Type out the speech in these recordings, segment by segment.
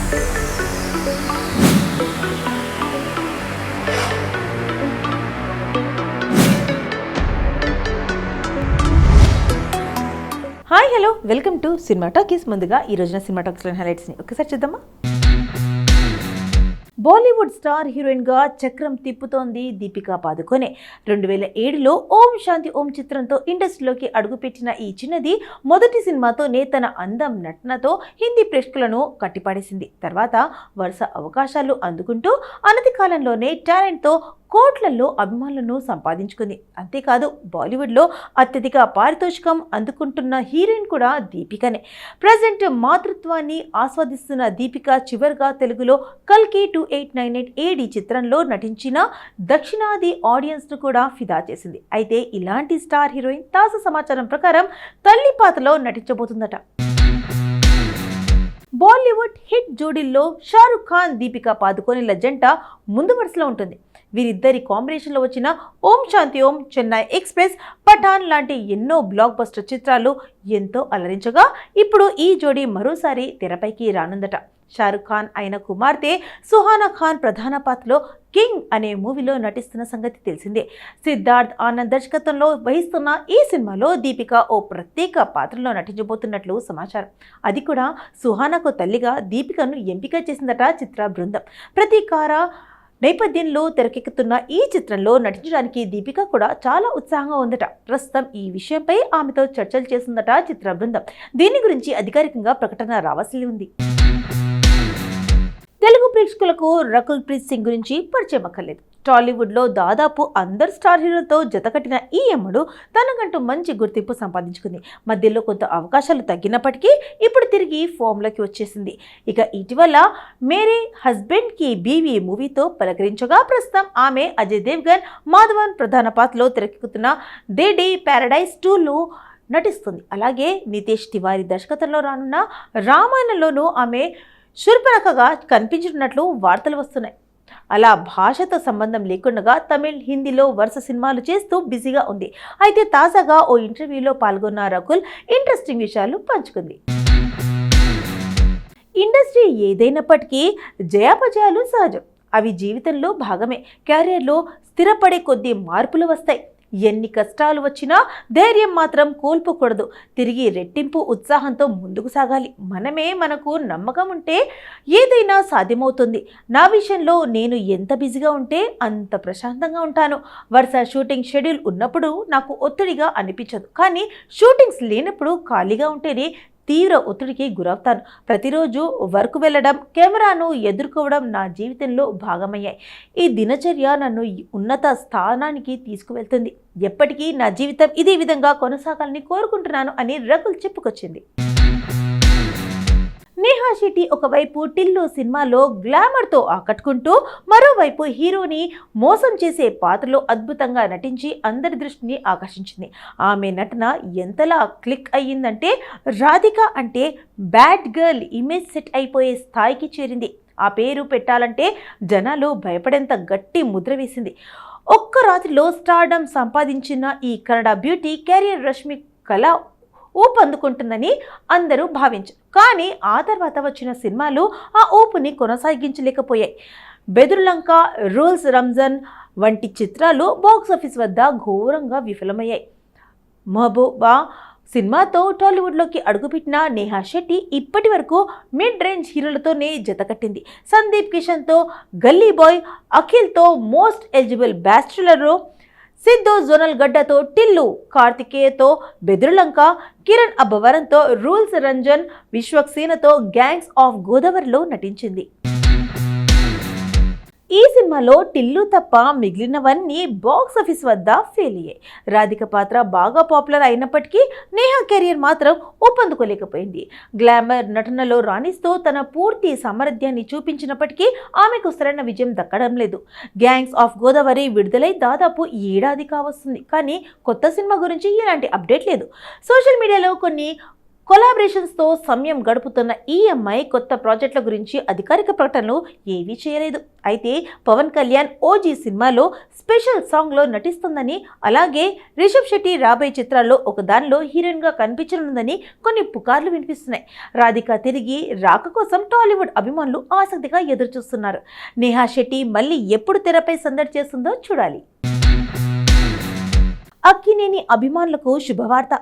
Hi hello welcome to cinema talkies. ముందుగా ఈ రోజున సినిమా టాకీస్లోని హైలైట్స్ని ఒకసారి చూద్దామా. బాలీవుడ్ స్టార్ హీరోయిన్గా చక్రం తిప్పుతోంది దీపికా పాదుకోనే. 2007లో ఓం శాంతి ఓం చిత్రంతో ఇండస్ట్రీలోకి అడుగుపెట్టిన ఈ చిన్నది మొదటి సినిమాతోనే తన అందం నటనతో హిందీ ప్రేక్షకులను కట్టిపడేసింది. తర్వాత వరుస అవకాశాలు అందుకుంటూ అనతి కాలంలోనే టాలెంట్తో కోట్లలో అభిమానులను సంపాదించుకుంది. అంతేకాదు బాలీవుడ్లో అత్యధిక పారితోషికం అందుకుంటున్న హీరోయిన్ కూడా దీపికనే. ప్రజెంట్ మాతృత్వాన్ని ఆస్వాదిస్తున్న దీపిక చివరిగా తెలుగులో కల్కి 2898 AD చిత్రంలో నటించిన దక్షిణాది ఆడియన్స్ను కూడా ఫిదా చేసింది. అయితే ఇలాంటి స్టార్ హీరోయిన్ తాజా సమాచారం ప్రకారం తల్లి పాత్రలో నటించబోతుందట. బాలీవుడ్ హిట్ జోడీల్లో షారుఖ్ ఖాన్ దీపికా పాదుకోనెల జంట ముందు వరుసలో ఉంటుంది. వీరిద్దరి కాంబినేషన్లో వచ్చిన ఓం శాంతి ఓం, చెన్నై ఎక్స్ప్రెస్, పఠాన్ లాంటి ఎన్నో బ్లాక్ బస్టర్ చిత్రాలు ఎంతో అలరించగా ఇప్పుడు ఈ జోడీ మరోసారి తెరపైకి రానుందట. షారుఖ్ ఖాన్ అయిన కుమార్తె సుహానా ఖాన్ ప్రధాన పాత్రలో కింగ్ అనే మూవీలో నటిస్తున్న సంగతి తెలిసిందే. సిద్ధార్థ్ ఆనంద్ దర్శకత్వంలో వహిస్తున్న ఈ సినిమాలో దీపిక ఓ ప్రత్యేక పాత్రలో నటించబోతున్నట్లు సమాచారం. అది కూడా సుహానాకు తల్లిగా దీపికను ఎంపిక చేసిందట చిత్ర బృందం. ప్రతీకార నేపథ్యంలో తెరకెక్కుతున్న ఈ చిత్రంలో నటించడానికి దీపిక కూడా చాలా ఉత్సాహంగా ఉందట. ప్రస్తుతం ఈ విషయంపై ఆమెతో చర్చలు చేస్తుందట చిత్ర బృందం. దీని గురించి అధికారికంగా ప్రకటన రావాల్సి ఉంది. తెలుగు ప్రేక్షకులకు రకుల్ ప్రీత్ సింగ్ గురించి పరిచయం అక్కర్లేదు. టాలీవుడ్లో దాదాపు అందరు స్టార్ హీరోలతో జతకట్టిన ఈ అమ్మడు తనకంటూ మంచి గుర్తింపు సంపాదించుకుంది. మధ్యలో కొంత అవకాశాలు తగ్గినప్పటికీ ఇప్పుడు తిరిగి ఫామ్లోకి వచ్చేసింది. ఇక ఇటీవల మేరే హస్బెండ్ కి బీవీ మూవీతో పలకరించగా ప్రస్తుతం ఆమె అజయ్ దేవ్గన్, మాధవన్ ప్రధాన పాత్రలో తెరకెక్కుతున్న దే డే ప్యారడైజ్ 2లో నటిస్తుంది. అలాగే నితేష్ తివారీ దర్శకత్వంలో రానున్న రామాయణంలోనూ ఆమె శూర్పణఖగా కనిపించనున్నట్లు వార్తలు వస్తున్నాయి. అలా భాషతో సంబంధం లేకుండా తమిళ్, హిందీలో వరుస సినిమాలు చేస్తూ బిజీగా ఉంది. అయితే తాజాగా ఓ ఇంటర్వ్యూలో పాల్గొన్న రకుల్ ఇంట్రెస్టింగ్ విషయాలు పంచుకుంది. ఇండస్ట్రీ ఏదైనప్పటికీ జయాపజయాలు సహజం. అవి జీవితంలో భాగమే. కెరీర్లో స్థిరపడే కొద్దీ మార్పులు వస్తాయి. ఎన్ని కష్టాలు వచ్చినా ధైర్యం మాత్రం కోల్పోకూడదు. తిరిగి రెట్టింపు ఉత్సాహంతో ముందుకు సాగాలి. మనకు నమ్మకం ఉంటే ఏదైనా సాధ్యమవుతుంది. నా విషయంలో నేను ఎంత బిజీగా ఉంటే అంత ప్రశాంతంగా ఉంటాను. వరుస షూటింగ్ షెడ్యూల్ ఉన్నప్పుడు నాకు ఒత్తిడిగా అనిపించదు. కానీ షూటింగ్స్ లేనప్పుడు ఖాళీగా ఉంటేనే తీవ్ర ఒత్తిడికి గురవుతాను. ప్రతిరోజు వర్క్ వెళ్ళడం, కెమెరాను ఎదుర్కోవడం నా జీవితంలో భాగమయ్యాయి. ఈ దినచర్య నన్ను ఉన్నత స్థానానికి తీసుకువెళ్తుంది. ఎప్పటికీ నా జీవితం ఇదే విధంగా కొనసాగాలని కోరుకుంటున్నాను అని రకుల్ చెప్పుకొచ్చింది. నేహా శెట్టి ఒకవైపు టిల్లు సినిమాలో గ్లామర్తో ఆకట్టుకుంటూ మరోవైపు హీరోని మోసం చేసే పాత్రలో అద్భుతంగా నటించి అందరి దృష్టిని ఆకర్షించింది. ఆమె నటన ఎంతలా క్లిక్ అయ్యిందంటే రాధిక అంటే బ్యాడ్ గర్ల్ ఇమేజ్ సెట్ అయిపోయే స్థాయికి చేరింది. ఆ పేరు పెట్టాలంటే జనాలు భయపడేంత గట్టి ముద్ర వేసింది. ఒక్క రాత్రిలో స్టార్డమ్ సంపాదించిన ఈ కన్నడ బ్యూటీ కెరియర్ రష్మి కళ ఊపందుకుంటుందని అందరూ భావించారు. కానీ ఆ తర్వాత వచ్చిన సినిమాలు ఆ ఊపుని కొనసాగించలేకపోయాయి. బెదుర్లంక, రూల్స్, రంజాన్ వంటి చిత్రాలు బాక్సాఫీస్ వద్ద ఘోరంగా విఫలమయ్యాయి. మహబూబా సినిమాతో టాలీవుడ్లోకి అడుగుపెట్టిన నేహా శెట్టి ఇప్పటి వరకు మిడ్ రేంజ్ హీరోలతోనే జతకట్టింది. సందీప్ కిషన్తో గల్లీ బాయ్, అఖిల్తో మోస్ట్ ఎలిజిబుల్ బ్యాచ్లర్, సిద్ధు జోనల్ గడ్డతో టిల్లు, కార్తికేయతో బెదుర్లంక, కిరణ్ అబ్బవరంతో రూల్స్, రంజన్ విశ్వక్సేనతో గ్యాంగ్స్ ఆఫ్ గోదావరిలో నటించింది. ఈ సినిమాలో టిల్లు తప్ప మిగిలినవన్నీ బాక్స్ ఆఫీస్ వద్ద ఫెయిల్ అయ్యాయి. రాధిక పాత్ర బాగా పాపులర్ అయినప్పటికీ నేహా కెరియర్ మాత్రం ఊపందుకోలేకపోయింది. గ్లామర్ నటనలో రాణిస్తూ తన పూర్తి సామర్థ్యాన్ని చూపించినప్పటికీ ఆమెకు సరైన విజయం దక్కడం లేదు. గ్యాంగ్స్ ఆఫ్ గోదావరి విడుదలై దాదాపు ఏడాది కావస్తుంది. కానీ కొత్త సినిమా గురించి ఎలాంటి అప్డేట్ లేదు. సోషల్ మీడియాలో కొన్ని కొలాబరేషన్స్తో సమయం గడుపుతున్న ఈ అమ్మాయి కొత్త ప్రాజెక్టుల గురించి అధికారిక ప్రకటనలు ఏవీ చేయలేదు. అయితే పవన్ కళ్యాణ్ ఓజీ సినిమాలో స్పెషల్ సాంగ్లో నటిస్తుందని, అలాగే రిషబ్ శెట్టి రాబోయే చిత్రాల్లో ఒక దానిలో హీరోయిన్గా కనిపించనుందని కొన్ని పుకార్లు వినిపిస్తున్నాయి. రాధిక తిరిగి రాక కోసం టాలీవుడ్ అభిమానులు ఆసక్తిగా ఎదురుచూస్తున్నారు. నేహా శెట్టి మళ్ళీ ఎప్పుడు తెరపై సందడి చేస్తుందో చూడాలి. అక్కినేని అభిమానులకు శుభవార్త.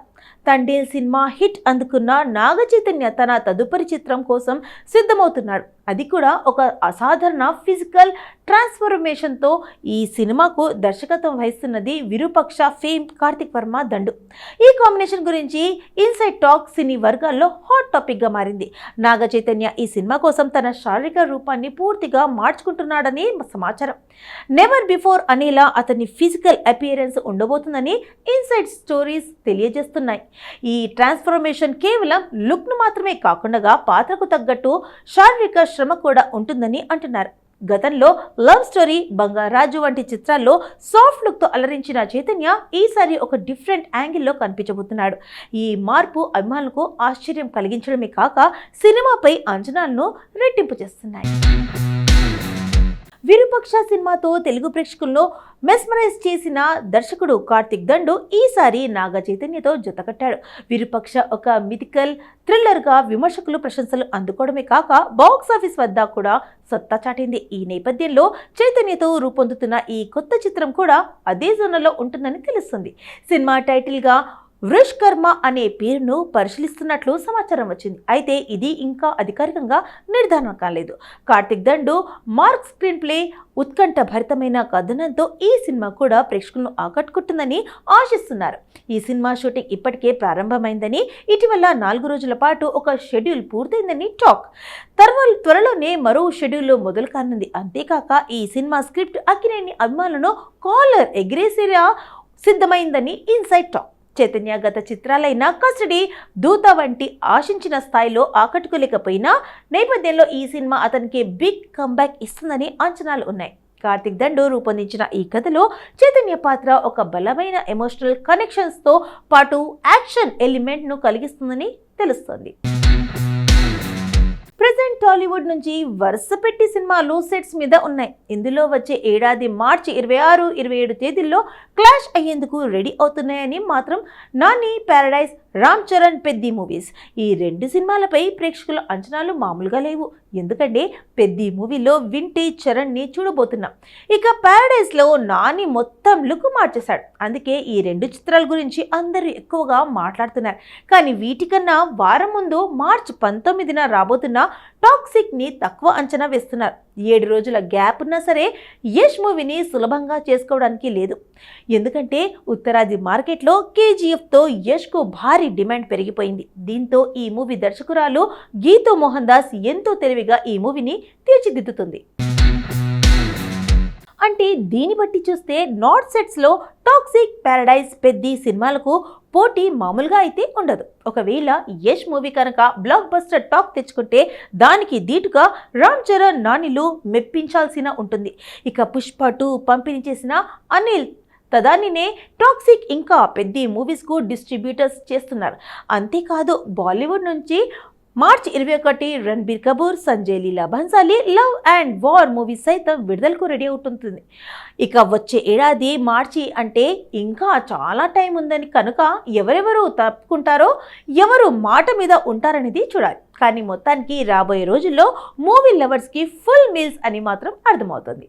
తండేల్ సినిమా హిట్ అందుకున్న నాగ చైతన్య తన తదుపరి చిత్రం కోసం సిద్ధమవుతున్నాడు. అది కూడా ఒక అసాధారణ ఫిజికల్ ట్రాన్స్ఫర్మేషన్తో. ఈ సినిమాకు దర్శకత్వం వహిస్తున్నది విరూపాక్ష ఫేమ్ కార్తిక్ వర్మ దండు. ఈ కాంబినేషన్ గురించి ఇన్సైడ్ టాక్ సినీ వర్గాల్లో హాట్ టాపిక్గా మారింది. నాగ చైతన్య ఈ సినిమా కోసం తన శారీరక రూపాన్ని పూర్తిగా మార్చుకుంటున్నాడని సమాచారం. నెవర్ బిఫోర్ అనేలా అతని ఫిజికల్ అపియరెన్స్ ఉండబోతుందని ఇన్సైడ్ స్టోరీస్ తెలియజేస్తున్నాయి. ఈ ట్రాన్స్ఫర్మేషన్ కేవలం లుక్ను మాత్రమే కాకుండా పాత్రకు తగ్గట్టు శారీరక శ్రమ కూడా ఉంటుందని అంటున్నారు. గతంలో లవ్ స్టోరీ, బంగారాజు వంటి చిత్రాల్లో సాఫ్ట్ లుక్తో అలరించిన చైతన్య ఈసారి ఒక డిఫరెంట్ యాంగిల్లో కనిపించబోతున్నాడు. ఈ మార్పు అభిమానులకు ఆశ్చర్యం కలిగించడమే కాక సినిమాపై అంచనాలను రెట్టింపు చేస్తున్నాయి. విరూపాక్ష సినిమాతో తెలుగు ప్రేక్షకులను మెస్మరైజ్ చేసిన దర్శకుడు కార్తిక్ దండు ఈసారి నాగ చైతన్యతో జతకట్టాడు. విరూపాక్ష ఒక మిథికల్ థ్రిల్లర్గా విమర్శకులు ప్రశంసలు అందుకోవడమే కాక బాక్సాఫీస్ వద్ద కూడా సత్తా చాటింది. ఈ నేపథ్యంలో చైతన్యతో రూపొందుతున్న ఈ కొత్త చిత్రం కూడా అదే జోన్లో ఉంటుందని తెలుస్తుంది. సినిమా టైటిల్గా వృష్కర్మ అనే పేరును పరిశీలిస్తున్నట్లు సమాచారం వచ్చింది. అయితే ఇది ఇంకా అధికారికంగా నిర్ధారణ కాలేదు. కార్తిక్ దండు మార్క్ స్క్రీన్ ప్లే, ఉత్కంఠ భరితమైన కథనంతో ఈ సినిమా కూడా ప్రేక్షకులను ఆకట్టుకుంటుందని ఆశిస్తున్నారు. ఈ సినిమా షూటింగ్ ఇప్పటికే ప్రారంభమైందని, ఇటీవల 4 రోజుల పాటు ఒక షెడ్యూల్ పూర్తయిందని టాక్. త్వరలోనే మరో షెడ్యూల్ మొదలు కానుంది. అంతేకాక ఈ సినిమా స్క్రిప్ట్ అక్కినేని అభిమానులను కాలర్ ఎగిరేసేలా సిద్ధమైందని ఇన్సైడ్ టాక్. చైతన్య గత చిత్రాలైన కస్టడీ, దూత వంటి ఆశించిన స్థాయిలో ఆకట్టుకోలేకపోయినా నేపథ్యంలో ఈ సినిమా అతనికి బిగ్ కంబ్యాక్ ఇస్తుందని అంచనాలు ఉన్నాయి. కార్తిక్ దండు రూపొందించిన ఈ కథలో చైతన్య పాత్ర ఒక బలమైన ఎమోషనల్ కనెక్షన్స్తో పాటు యాక్షన్ ఎలిమెంట్ను కలిగిస్తుందని తెలుస్తోంది. ప్రెజెంట్ టాలీవుడ్ నుంచి వరుస పెట్టి సినిమాలు సెట్స్ మీద ఉన్నాయి. ఇందులో వచ్చే ఏడాది మార్చి 26, 27 తేదీల్లో క్లాష్ అయ్యేందుకు రెడీ అవుతున్నాయని మాత్రం నాని, ప్యారడైజ్, రామ్ చరణ్, పెద్ది మూవీస్. ఈ 2 సినిమాలపై ప్రేక్షకుల అంచనాలు మామూలుగా లేవు. ఎందుకంటే పెద్ది మూవీలో వింటేజ్ చరణ్ని చూడబోతున్నాం. ఇక ప్యారడైజ్లో నాని మొత్తం లుక్ మార్చేశాడు. అందుకే ఈ 2 చిత్రాల గురించి అందరూ ఎక్కువగా మాట్లాడుతున్నారు. కానీ వీటికన్నా వారం ముందు మార్చి 19న రాబోతున్న టాక్సిక్ని తక్కువ అంచనా వేస్తున్నారు. 7 రోజుల గ్యాప్ ఉన్నా సరే యష్ మూవీని సులభంగా చేసుకోవడానికి లేదు. ఎందుకంటే ఉత్తరాది మార్కెట్లో కేజీఎఫ్తో యష్కు భారీ డిమాండ్ పెరిగిపోయింది. దీంతో ఈ మూవీ దర్శకురాలు గీతూ మోహన్ దాస్ ఎంతో తెలివిగా ఈ మూవీని తీర్చిదిద్దుతుంది. అంటే దీన్ని బట్టి చూస్తే నార్త్ సెట్స్లో టాక్సిక్, ప్యారడైజ్, పెద్ది సినిమాలకు పోటీ మామూలుగా అయితే ఉండదు. ఒకవేళ యష్ మూవీ కనుక బ్లాక్ బస్టర్ టాక్ తెచ్చుకుంటే దానికి ధీటుగా రామ్ చరణ్, నానిలు మెప్పించాల్సిన ఉంటుంది. ఇక పుష్ప 2 పంపిణీ చేసిన అనిల్ తదానినే టాక్సిక్ ఇంకా పెద్ది మూవీస్కు డిస్ట్రిబ్యూటర్స్ చేస్తున్నారు. అంతేకాదు బాలీవుడ్ నుంచి మార్చి 21 Ranbir Kapoor, Sanjay Leela Bhansali love and war movie సైతం విడుదలకు రెడీ అవుతుంది. ఇక వచ్చే ఏడాది మార్చి అంటే ఇంకా చాలా టైం ఉందని కనుక ఎవరెవరు తప్పుకుంటారో, ఎవరు మాట మీద ఉంటారనేది చూడాలి. కానీ మొత్తానికి రాబోయే రోజుల్లో మూవీ లవర్స్కి ఫుల్ మీల్స్ అని మాత్రం అర్థమవుతుంది.